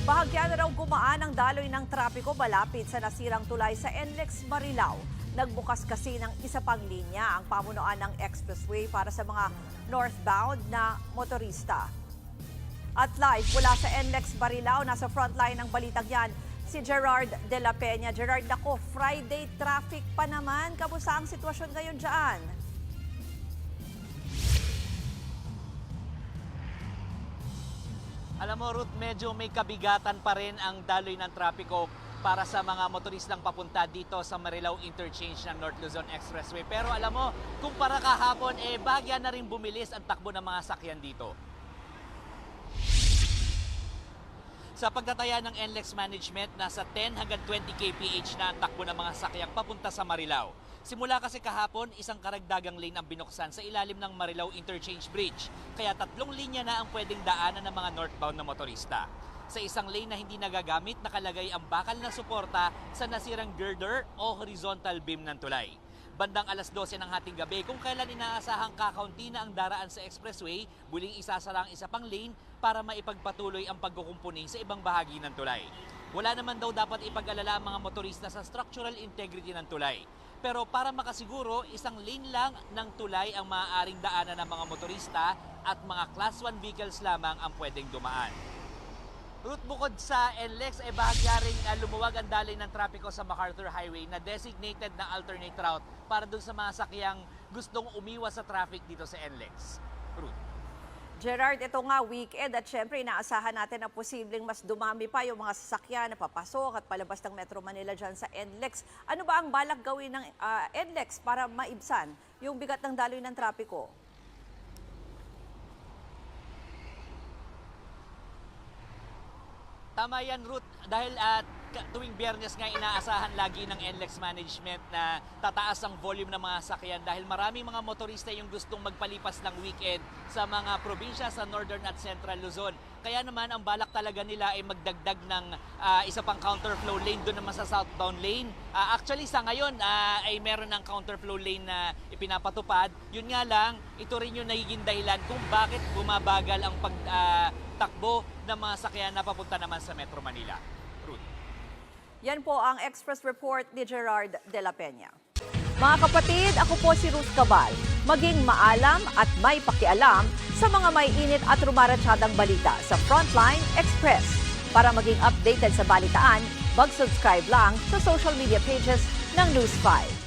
Bahagya na raw gumaan ang daloy ng trapiko malapit sa nasirang tulay sa NLEX Marilao. Nagbukas kasi ng isa pang linya ang pamunuan ng expressway para sa mga northbound na motorista. At live mula sa NLEX Marilao, nasa frontline ng balitang yan, si Gerard de la Peña. Gerard, nako, Friday traffic pa naman. Kamusta ang sitwasyon ngayon dyan? Alam mo, Ruth, medyo may kabigatan pa rin ang daloy ng trapiko para sa mga motoristang papunta dito sa Marilao Interchange ng North Luzon Expressway. Pero alam mo, kumpara kahapon, bahagya na rin bumilis ang takbo ng mga sakyan dito. Sa pagtataya ng NLEX Management, nasa 10 hanggang 20 kph na ang takbo ng mga sakyang papunta sa Marilao. Simula kasi kahapon, isang karagdagang lane ang binuksan sa ilalim ng Marilao Interchange Bridge. Kaya 3 linya na ang pwedeng daanan ng mga northbound na motorista. Sa isang lane na hindi nagagamit, nakalagay ang bakal na suporta sa nasirang girder o horizontal beam ng tulay. Bandang alas 12 ng hating gabi, kung kailan inaasahang kakaunti na ang daraan sa expressway, muling isasara ang isa pang lane para maipagpatuloy ang pagkukumpuni sa ibang bahagi ng tulay. Wala naman daw dapat ipag-alala ang mga motorista sa structural integrity ng tulay. Pero para makasiguro, isang lane lang ng tulay ang maaaring daanan ng mga motorista at mga Class 1 vehicles lamang ang pwedeng dumaan. Ruth, bukod sa NLEX, bahagya ring lumuwag ang daloy ng trapiko sa MacArthur Highway na designated na alternate route para dun sa mga sakyang gustong umiwas sa traffic dito sa NLEX. Ruth. Gerard, ito nga weekend at syempre inaasahan natin na posibleng mas dumami pa yung mga sasakyan na papasok at palabas ng Metro Manila dyan sa NLEX. Ano ba ang balak gawin ng NLEX para maibsan yung bigat ng daloy ng trapiko? Tama yan, Ruth, dahil tuwing Biyernes nga inaasahan lagi ng NLEX Management na tataas ang volume ng mga sakyan dahil maraming mga motorista yung gustong magpalipas ng weekend sa mga probinsya sa Northern at Central Luzon. Kaya naman ang balak talaga nila ay magdagdag ng isa pang counterflow lane doon naman sa southbound lane. Actually sa ngayon ay meron ng counterflow lane na ipinapatupad. Yun nga lang, ito rin yung nagiging dahilan kung bakit bumabagal ang pagtakbo ng mga sakyan na papunta naman sa Metro Manila. Ruth. Yan po ang Express Report ni Gerard de la Peña. Mga kapatid, ako po si Ruth Cabal. Maging maalam at may pakialam sa mga may init at rumaratsyadang balita sa Frontline Express. Para maging updated sa balitaan, mag-subscribe lang sa social media pages ng News 5.